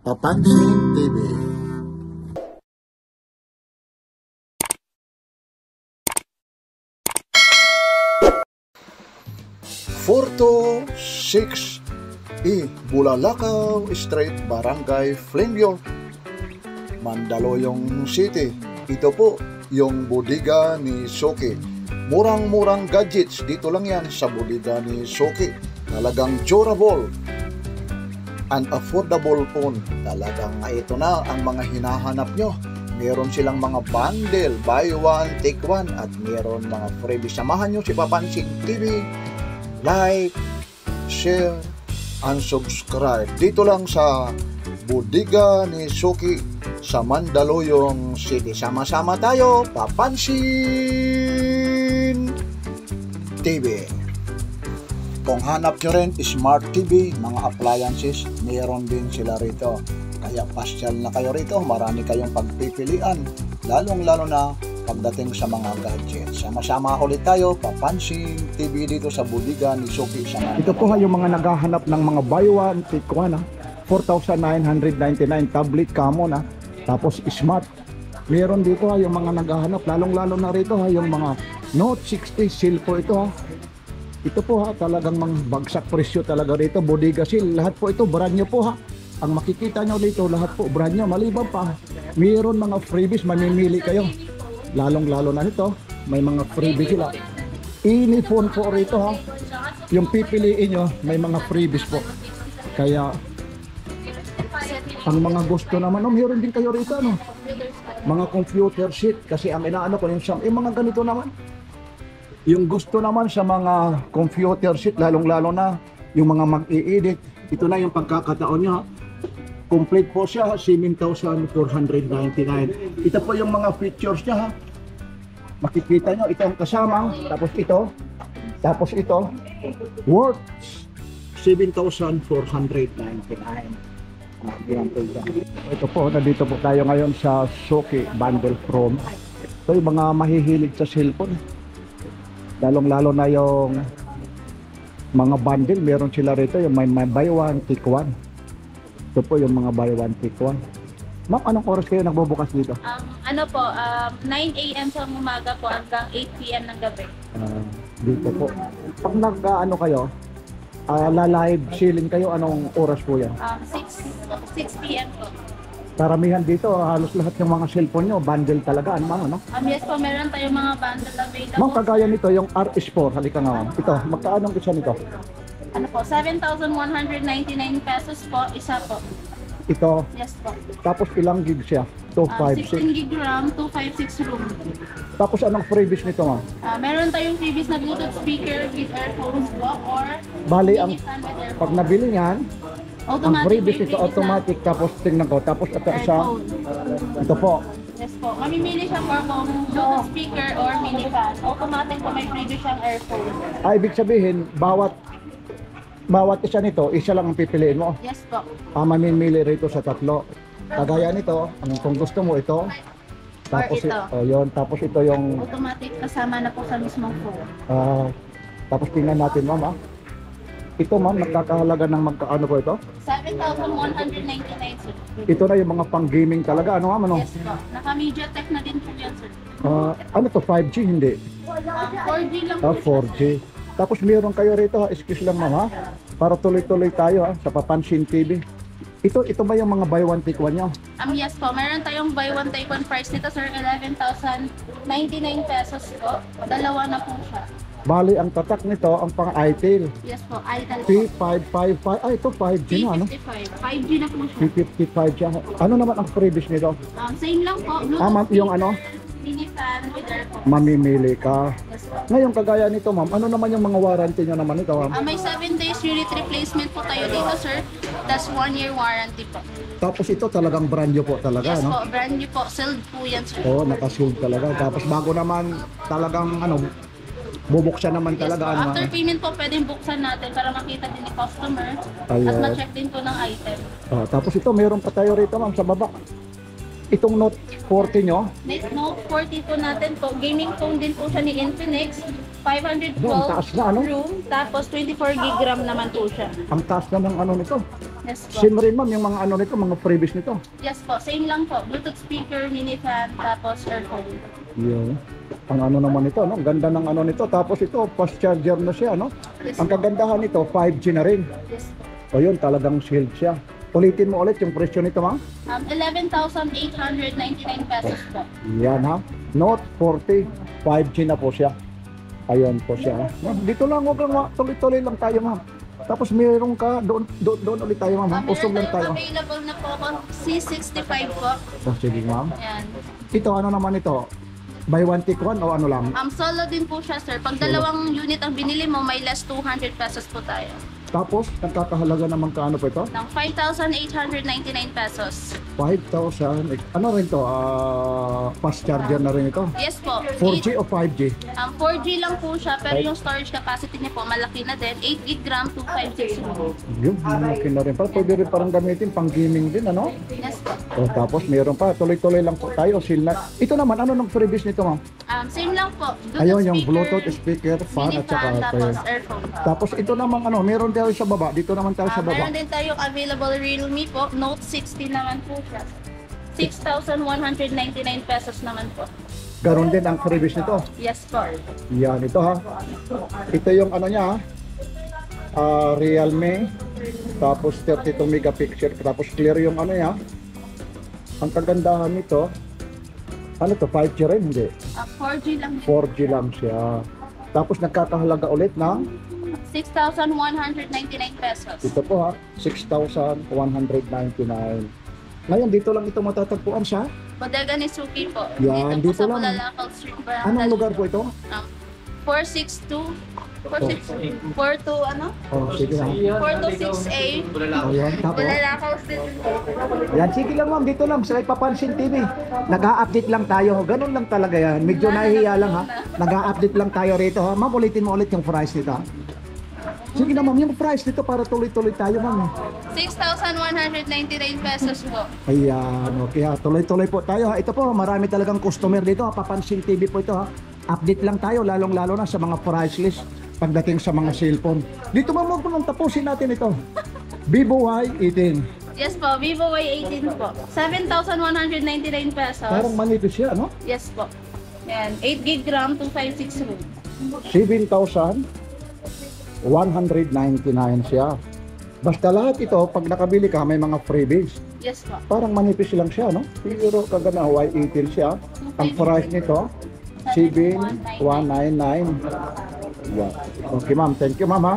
Papansin TV. Forto 6E Bulalakaw Street, Barangay Flameyor, Mandaluyong City. Ito po yung bodega ni Soki. Murang-murang gadgets dito lang yan sa bodega ni Soki. Talagang durable and affordable po. Talagang ito na ang mga hinahanap nyo. Meron silang mga bundle, buy one, take one, at meron mga freebies. Samahan nyo si Papansin TV. Like, share, and subscribe. Dito lang sa bodega ni Soki sa Mandaluyong City. Sama-sama tayo, Papansin TV. Kung hanap nyo rin Smart TV, mga appliances, meron din sila rito. Kaya pasyal na kayo rito, marami kayong pagpipilian, lalong-lalo na pagdating sa mga gadgets. Sama-sama ulit tayo, Papansin TV dito sa bodega ni Soki. Ito po yung mga naghahanap ng mga buy one, take one, 4,999 tablet common, tapos smart. Meron dito yung mga naghahanap, lalong-lalo na rito yung mga Note 60 seal po ito. Ito po talagang mga bagsak presyo talaga rito, bodega seal. Lahat po ito brand new po Ang makikita nyo dito, lahat po brand new. Maliban pa, mayroon mga freebies, mamimili kayo. Lalong-lalo na nito, may mga freebies sila. Any phone po rito yung pipiliin nyo, may mga freebies po. Kaya ang mga gusto naman, mayroon din kayo rito, mga computer sheet. Kasi ang inaano ko yung mga ganito naman. Yung gusto naman sa mga computer sheet, lalong-lalo na yung mga mag-i-edit, ito na yung pagkakataon nyo. Complete po siya, 7,499. Ito po yung mga features niya Makikita nyo, ito ang kasama, tapos ito, worth 7,499. Ito po, nandito po tayo ngayon sa Soki Bundle From. Ito yung mga mahihilig sa cellphone. Lalong-lalo na yung mga bundle, meron sila rito yung may buy one, take one. Ito po yung mga buy one, take one. Ma'am, anong oras kayo nagbubukas dito? 9 AM sa umaga po hanggang 8 PM ng gabi. Dito po. Pag nag-ano kayo, la-live selling kayo, anong oras po yan? 6 PM po. Karamihan dito, halos lahat ng mga cellphone nyo, bundle talaga, ano? Yes po, meron tayong mga bundle available. Ma'am, kagaya nito, yung RS4, halika nga ma'am. Ito, magkano isa nito? 7,199 pesos po, isa po. Ito? Yes po. Tapos ilang gig siya? 256? 16 gig RAM, 256 room. Tapos anong freebies nito ma'am? Meron tayong previous na Bluetooth speaker with earphones po or bali, ang mini-stand with earphones. pag nabili niyan, ang freebies nito automatic, tapos tingnan ko, tapos ito isa, ito po. Yes po. Mamimili siya for kung Bluetooth speaker or mini fan. Automatic po may previous siyang earphone. Ibig sabihin, bawat isa nito, isa lang ang pipiliin mo. Yes po. Mamimili rito sa tatlo. Kagaya nito, kung gusto mo ito, tapos ito. Yun, tapos ito yung Automatic kasama na po sa mismong phone. tapos tingnan natin ma'am. Ito ma'am, nagkakahalaga ng magkaano po ito? 7,199 sir. Ito na yung mga pang gaming talaga, ano ma'am? Yes po. Naka-MediaTek na din po yan sir. Ano to, 5G? Hindi. 4G lang po siya. 4G. Tapos meron kayo rito, excuse lang ma'am para tuloy-tuloy tayo sa Papansin TV. Ito ba yung mga buy one take one nyo? Yes po, meron tayong buy one take one price nito sir, 11,099 pesos po. Dalawa na po siya. Bali, ang tatak nito, ang pang iTail. Yes po, Itel po. P555, ito 5G na, ano? P55, 5G na po siya. P55 siya. Ano naman ang freebies nito? Same lang po, Ma'am, yung ano? mini fan with earphones. Mamimili ka. Yes po. Ngayon, kagaya nito ma'am, ano naman yung mga warranty nyo naman ito ma'am? May 7 days unit replacement po tayo dito sir. That's 1 year warranty po. Tapos ito talagang brand new po talaga, Yes no? po, brand new po. Sealed po yan sir. Oo, naka-sealed talaga. Tapos bago naman talagang bubuksan naman Yes talaga. po. After payment po, pwedeng buksan natin para makita din ni customer. At Ayun. ma-check din po ng item. Tapos ito, meron pa tayo rito ma'am sa baba. itong Note 40 nyo, Next Note 40 po natin po. Gaming phone din po siya ni Infinix. 512 Ang taas na, ano? room. Tapos 24 gig RAM naman po siya. ang taas na ng ano nito. Yes po. Same rin ma'am, yung mga ano nito, mga freebies nito. Yes po. Same lang po. Bluetooth speaker, mini fan, tapos earphone. Yun. Ang ano naman ito, no? Ang ganda ng ano nito. Tapos ito, fast charger na siya, no? Yes Ang po. kagandahan nito, 5G na rin. Yes po. O yun, talagang shield siya. Ulitin mo ulit yung presyo nito, ma'am. 11,899 pesos po. Yan ha. Note 40, 5G na po siya. Ayun po siya. Ma'am, dito lang, huwag lang, tuloy-tuloy lang tayo, ma'am. Tapos mayroon ka, doon ulit tayo, ma'am. Meron Usog lang tayo. tayong available na po ako. C65 po. Oh, sige, ma'am. Ayan. Ito, ano naman ito? Buy one, take one o ano lang? Solo din po siya, sir. Pag dalawang unit ang binili mo, may less 200 pesos po tayo. Tapos, nagkakahalaga naman kaano po ito? Ng 5,899 pesos. 5,000. Ano rin to? Fast charger na rin ito. Yes po. 4G o 5G? 4G lang po siya, pero yung storage capacity niya po, malaki na din. 8 gig RAM, 256 po. Yun, malaki na rin. Pwede rin parang gamitin pang gaming din, ano? Yes po. O, tapos meron pa, tuloy-tuloy lang po tayo. Ito naman, ano nung freebies nito, ma'am? Same lang po. Ayun, yung Bluetooth speaker, fan mini at saka fan, tapos ito. earphone. Tapos ito naman, ano, meron tayo sa baba. Dito naman tayo sa baba. Meron din tayong available Realme po. Note 60 naman po siya. 6,199 pesos naman po. Ganon din ang freebies nito. Yes po. Yan, ito ha. Ito yung ano niya ha. Realme. Tapos 32 megapixel. Tapos clear yung ano niya. Ang kagandahan nito, ano to, 5G rin? Hindi. 4G lang. 4G lang siya. Tapos nagkakahalaga ulit ng, 6,199 pesos. ito po ha, 6,199. Ngayon, dito lang ito matatagpuan sa, Bodega ni Suki po. Yan, dito po dito sa lang. Bulalakaw Street. Barangay. anong lugar po ito? 462 462 42 ano? Oh, sige lang. 426A. Oh, yan. Tapos, Bulalakaw Street. yan, sige lang ma'am, dito lang, sa Papansin TV. Nag-a-update lang tayo, ganun lang talaga yan. Medyo nahihiya lang ha. Nag-a-update lang tayo rito ha. Ma'am, ulitin mo ulit yung price nito ha. Sige na ma'am, yung price nito para tuloy-tuloy tayo ma'am. 6,199 pesos po. Ayan, okay ha. Tuloy-tuloy po tayo ha. Ito po, marami talagang customer dito ha. Papansin TV po ito ha. Update lang tayo, lalong-lalo na sa mga price list pagdating sa mga cellphone. Dito ma'am, huwag mo nang tapusin natin ito. Vivo Y18. Yes po, Vivo Y18 po. 7,199 pesos. Parang manipis siya, no? Yes po. Yan, 8 gig RAM, 256 room. 7,199 siya. Basta lahat ito, pag nakabili ka, may mga freebies. Yes po. Parang manipis lang siya, no? Pero kagana, Y18 siya. Ang price nito, 7,199. Yeah. Okay ma'am, thank you ma'am ha.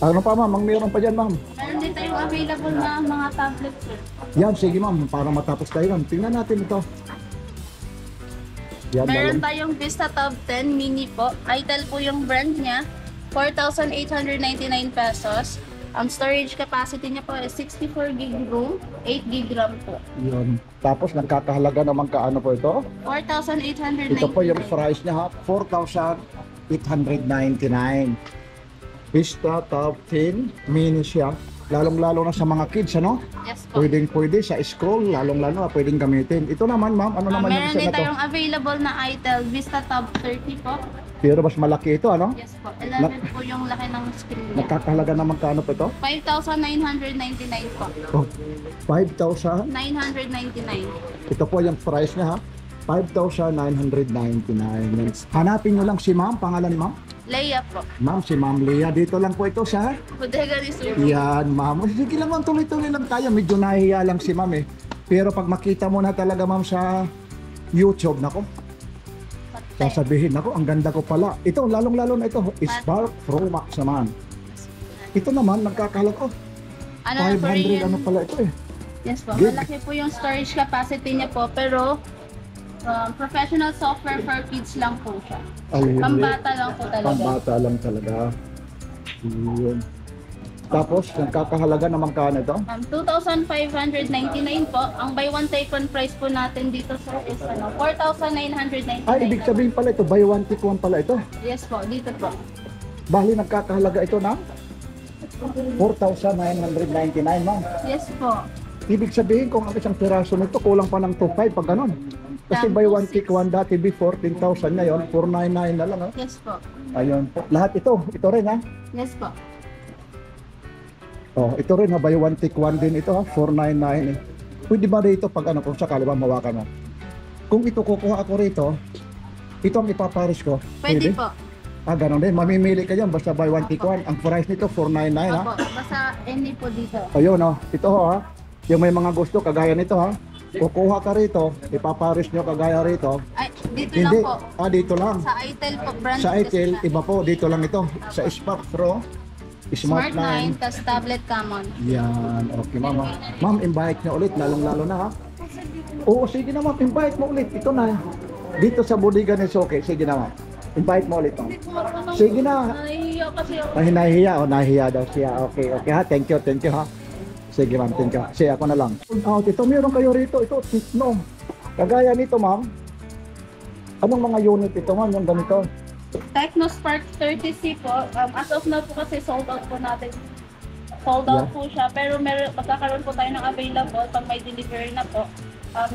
Ano pa ma'am, mayroon pa dyan ma'am. Meron din tayong available na mga tablets, sir. Yan, sige ma'am, para matapos tayo ma'am. Tingnan natin ito. Yan, Meron dalam. tayong Vista Tab 10 Mini po. Itel po yung brand niya. 4,899 pesos. Ang storage capacity niya po is 64 gig room, 8 gig RAM po. Yun. Tapos nagkakahalaga naman kaano po ito? 4,899. Ito po yung price niya ha, 4,899. Vista Tab 10 Mini siya. Lalong-lalo na sa mga kids, ano? Yes po. Pwedeng-pwede sa school, lalong-lalo na pwedeng gamitin. Ito naman, ma'am, ano naman yung Meron isa din na to? tayong available na Itel Vista Tab 30 po. Pero mas malaki ito, ano? Yes po. 11 po yung laki ng screen niya. Nagkakahalaga naman kaano po ito? 5,999 po. Oh, 5,000. 999. Ito po yung price niya ha. 5,999. Hanapin nyo lang si ma'am, pangalan ni ma'am? Leia po. Ma'am, si Ma'am Leah. Dito lang po ito sa... Bodega ni Suki. Yan, ma'am. Sige lang ma'am, tuloy-tuloy lang tayo. Medyo nahihiya lang si ma'am eh. Pero pag makita mo na talaga ma'am sa YouTube, nako, sasabihin, nako, ang ganda ko pala. Ito, lalong-lalo na ito, Spark Pro Max naman. Ito naman, nagkakahalaga. Ano na po 500 rin? ano pala ito eh. Yes po. Gig. Malaki po yung storage capacity niya po. Pero professional software for kids lang po siya. Ayun. Pambata lang po talaga. Pambata lang talaga. Yun. Tapos, nagkakahalaga naman ka na ito? 2,599 po. Ang buy one take one price po natin dito sir is 4,999. Ay, ibig sabihin pala ito, buy one take one pala ito. Yes po, dito po. Bali, nagkakahalaga ito na 4,999 ma'am. Yes po. ibig sabihin kung ang isang piraso nito, kulang pa ng 2.5 pag ganun. Kasi buy one take one dati before 10,000 ngayon, 499 na lang. Ha? Yes po. Ayun po. Lahat ito rin ha. Yes po. Oh, ito rin ha, buy one take one din ito ha, 499 eh. Pwede ba rito pag ano, kung sakali ba mawakan mo? Kung ito kukuha ako rito, ito ang ipaparis ko. Pwede po. Ganun din. Mamimili ka dyan basta buy one take one. Ang price nito 499 ha. Opo, basta any po dito. Ayun oh, ito ha. Yung may mga gusto kagaya nito ha. Kukuha ka rito, ipaparis nyo kagaya rito. Ay, dito Hindi. lang po. Dito lang. Sa Itel po, brand. Sa Itel, iba po, dito lang ito. Sa Spark Pro, Smart 9, tas tablet common. Yan, okay ma'am. Ma'am, invite nyo ulit, lalong-lalo na ha. Oo, sige na ma'am, invite mo ulit. Ito na. Dito sa bodega ni Soke, sige na ma'am. Invite mo ulit ma'am. Sige na. Nahihiya kasi ako. Nahihiya, nahihiya daw siya. Okay ha, thank you ha. Sige ma'am, thank you. Sige, ako na lang. Ito, meron kayo rito. Ito, no. Kagaya nito ma'am. Anong mga unit ito ma'am, yung ganito? Tecno Spark 30C po. As of now po kasi sold out po natin. Sold out po siya. Pero magkakaroon po tayo ng available pag may delivery na po.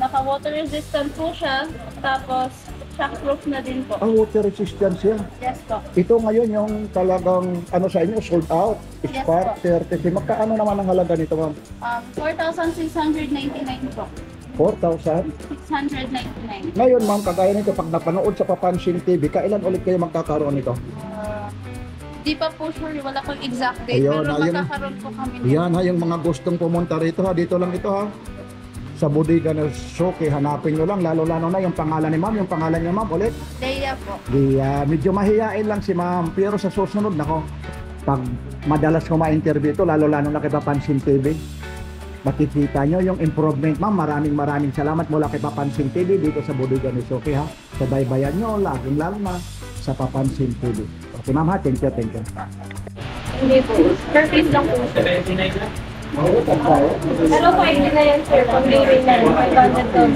Naka-water resistant po siya. Tapos, shockproof na din po. Water resistance yan. Yes po. Ito ngayon yung talagang ano sa inyo, sold out. Yes, Spark po. 30. Magkaano naman ang halaga nito ma'am? 4,699 po. 4,000. 699. Ngayon ma'am, kagaya nito, pag napanood sa Papansin TV, kailan ulit kayo magkakaroon nito? Di pa po sure, wala pang exact date. Ayun, pero ayun. magkakaroon po kami. Yan ha, yung mga gustong pumunta rito ha, dito lang ito ha. Sa bodega ng Soke, hanapin nyo lang, lalo-lalo na yung pangalan ni ma'am, yung pangalan niya ma'am ulit. Deya po. Medyo mahihain lang si ma'am, pero sa susunod nako, pag madalas ko ma-interview ito, lalo-lalo na kay Papansin TV, makikita nyo yung improvement ma'am. Maraming salamat mula kay Papansin TV dito sa bodega ni Soke ha. Sabaybayan nyo, lalo na sa Papansin TV. Okay ma'am ha, thank you. Hindi po. Per piece lang po. Pero pwede na yan sir. Pag living na yan, 500 to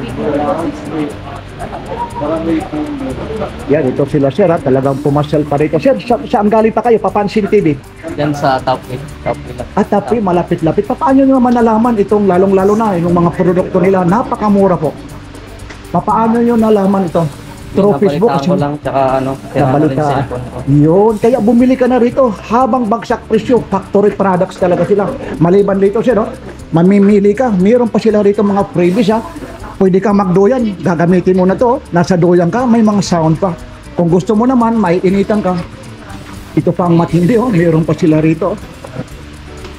Yan, ito sila sir ha, talagang pumasyal pa rito. Sir, saan galing pa kayo? Papansin TV? Yan sa top lang. Tapi, malapit-lapit. Paano nyo naman nalaman itong lalong-lalo na yung mga produkto nila? Napakamura po. Paano nyo nalaman ito? Through Facebook? Ko lang, tsaka ano, Nabalita. Yun, kaya bumili ka na rito habang bagsak presyo. Factory products talaga sila. Maliban dito siya, no? Mamimili ka. Meron pa sila rito mga freebies, ha? Pwede ka magdoyan. Gagamitin mo na to. Nasa doyan ka, may mga sound pa. Kung gusto mo naman, may initan ka. Ito pa ang matindi, oh. Meron pa sila rito.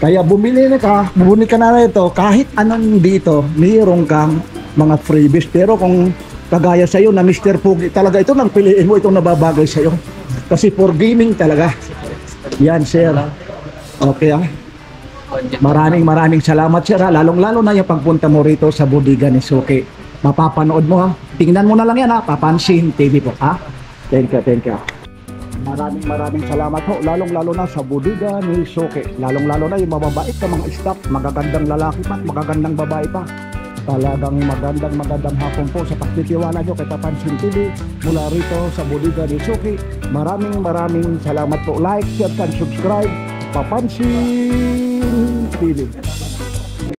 Kaya bumili ka na rito. Kahit anong dito, meron kang mga freebies. Pero kung kagaya sa'yo na Mr. Pugi talaga, ito lang piliin mo, itong nababagay sa'yo. Kasi for gaming talaga. Yan, sir. Okay, ah. Maraming salamat, sir. Lalong-lalo na yung pagpunta mo rito sa bodega ni Soke. Mapapanood mo, ha. Tingnan mo na lang yan, ha. Papansin TV po, ha. Thank you. Maraming salamat ho. Lalong-lalo na sa bodega ni Soke. Lalong-lalo na yung mababait na mga staff. Magagandang lalaki pa, magagandang babae pa. Talagang magandang hapon po sa pagtitiwala nyo kay Papansin TV mula rito sa bodega ni Soke. Maraming salamat po. Like, share, and subscribe. Papansin TV.